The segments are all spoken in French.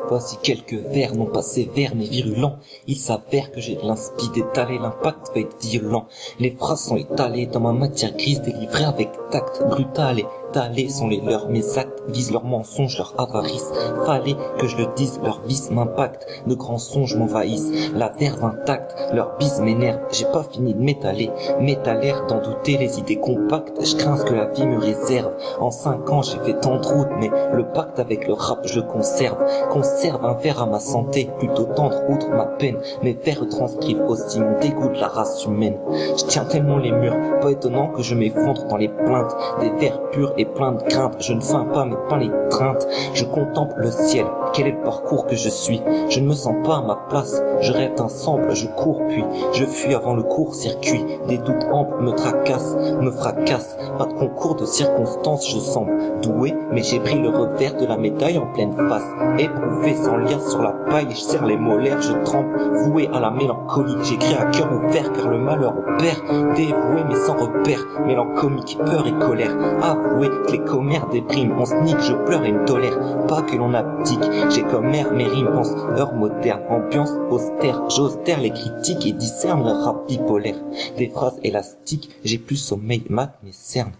Voici quelques vers, non pas sévères mais virulents. Il s'avère que j'ai de l'inspi d'étaler, l'impact va être violent. Les phrases sont étalées dans ma matière grise, délivrées avec tact, brutal et talés sont les leurs. Mes actes visent leurs mensonges, leur avarice. Fallait que je le dise, leur vice m'impacte. De grands songes m'envahissent, la verve intacte. Leur bise m'énerve, j'ai pas fini de m'étaler. M'étaler d'en douter, les idées compactes. Je crains ce que la vie me réserve. En 5 ans j'ai fait tant de routes, mais le pacte avec le rap je le conserve. Conserve un verre à ma santé, plutôt tendre outre ma peine. Mes vers retranscrivent aussi mon dégoût de la race humaine. Je tiens tellement les murs, pas étonnant que je m'effondre dans les plaintes. Des vers purs et plein de crainte, je ne feins pas mais pas l'étreinte. Je contemple le ciel, quel est le parcours que je suis? Je ne me sens pas à ma place, je rêve d'un sample, je cours puis je fuis avant le court-circuit. Des doutes amples me tracassent, me fracassent. Pas de concours de circonstances, je semble doué, mais j'ai pris le revers de la médaille en pleine face. Éprouvé sans liasse sur la paille, je serre les molaires, je trempe, voué à la mélancolie. J'écris à cœur ouvert car le malheur opère, dévoué mais sans repère, mélancolique, peur et colère. Avoué que les commères dépriment, on se nique, je pleure et ne tolère pas que l'on abdique. J'ai comme air mes rimes, pense heure moderne, ambiance austère. J'ose taire les critiques et discerne le rap bipolaire. Des phrases élastiques, j'ai plus sommeil, mat mes cernes.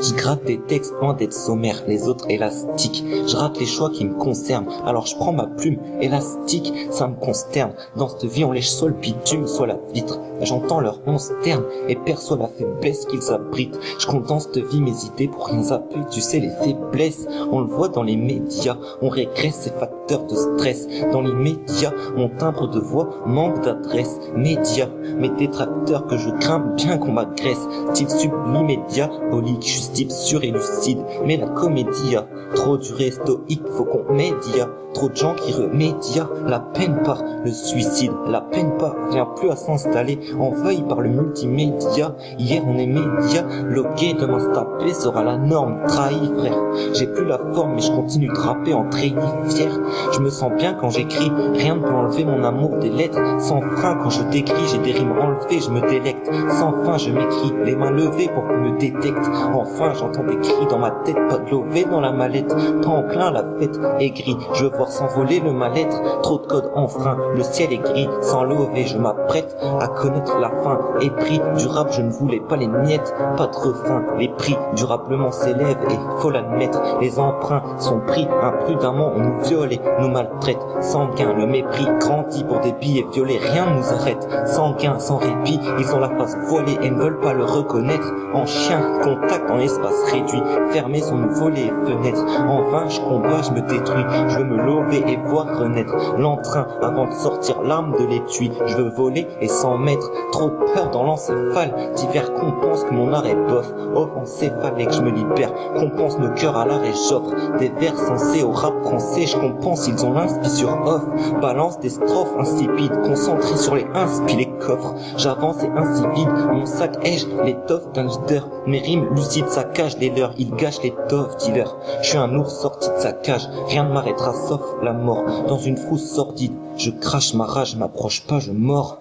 Je gratte des textes loin d'être sommaires, les autres élastiques. Je rate les choix qui me concernent, alors je prends ma plume élastique, ça me consterne. Dans cette vie on lèche soit le bitume, soit la vitre. J'entends leurs 11 termes et perçois la faiblesse qu'ils abritent. Je condense cette vie mes idées pour rien zapper, tu sais les faiblesses. On le voit dans les médias, on régresse ces facteurs de stress. Dans les médias, mon timbre de voix manque d'adresse. Médias, mes détracteurs que je crains bien qu'on m'agresse. Style sublime et diabolique, type sûr et lucide, mais la comédie a trop duré stoïque, faut qu'on média. Trop de gens qui remédia, la peine par le suicide, la peine parvient plus à s'installer, envahi par le multimédia. Hier on est média, logué, demain se taper sera la norme, trahi frère. J'ai plus la forme mais je continue de rapper en treillis fier. Je me sens bien quand j'écris, rien ne peut enlever mon amour des lettres. Sans frein quand je t'écris, j'ai des rimes enlevées, je me délecte. Sans fin je m'écris, les mains levées pour qu'on me détecte. Enfin j'entends des cris dans ma tête, pas de lové dans la mallette. Pas enclin la fête aigrie, je veux voir s'envoler le mal-être. Trop de codes enfreints, le ciel est gris, sans lever je m'apprête à connaître la fin. Épris du rap, je ne voulais pas les miettes, pas de refrain. Les prix durablement s'élèvent et faut l'admettre, les emprunts sont pris imprudemment, on nous viole et nous maltraite. Sanguin, le mépris grandit pour des billets violets, rien ne nous arrête. Sanguin, sans répit, ils ont la face voilée et ne veulent pas le reconnaître. En chien, contact en espace réduit, fermés sont nos volets et fenêtres. En vain je combats, je me détruis, je veux me lever et voir renaître l'entrain avant de sortir l'arme de l'étui. Je veux voler et s'en mettre, trop peur dans l'encéphale. Divers compense que mon art est bof, offensé, que je me libère, compense nos cœurs à l'arrêt, j'offre des vers sensés au rap français. Je compense, ils ont l'inspi sur off, balance des strophes insipides, concentré sur les inspi, les coffres. J'avance et ainsi vide, mon sac ai-je l'étoffe d'un leader. Mes rimes lucides saccagent les leurs, ils gâchent l'étoffe dealer. Je suis un ours sorti de sa cage, rien ne m'arrêtera sauf la mort. Dans une frousse sordide, je crache ma rage, je m'approche pas, je mords.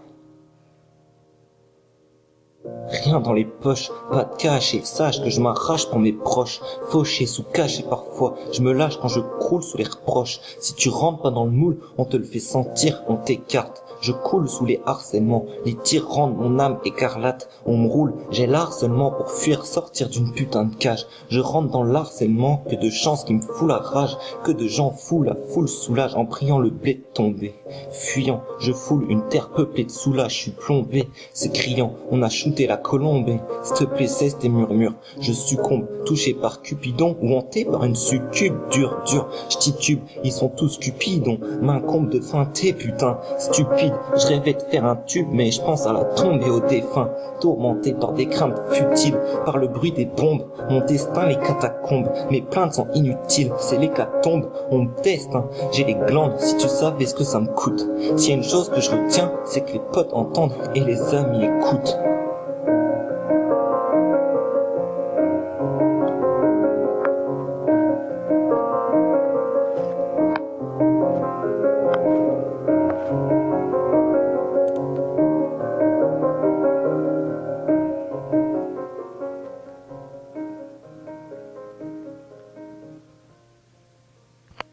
Rien dans les poches, pas de cash et sache que je m'arrache pour mes proches. Fauché sous cache et parfois je me lâche quand je croule sous les reproches. Si tu rentres pas dans le moule, on te le fait sentir, on t'écarte. Je coule sous les harcèlements, les tirs rendent mon âme écarlate. On me roule, j'ai l'harcèlement pour fuir, sortir d'une putain de cage. Je rentre dans l'harcèlement, que de chance qui me fout la rage. Que de gens fous, la foule soulage en priant le blé de tomber. Fuyant, je foule une terre peuplée de soulage, je suis plombé. C'est criant, on a shooté la colombe. S'il te plaît, cesse tes murmures. Je succombe, touché par Cupidon ou hanté par une succube. Dur, je titube, ils sont tous cupidons. M'incombe de feinter, putain, stupide. Je rêvais de faire un tube, mais je pense à la tombe et aux défunts. Tourmenté par des craintes futiles, par le bruit des bombes. Mon destin, les catacombes. Mes plaintes sont inutiles, c'est l'hécatombe. On me teste, hein. J'ai les glandes, si tu savais ce que ça me coûte. S'il y a une chose que je retiens, c'est que les potes entendent et les amis écoutent.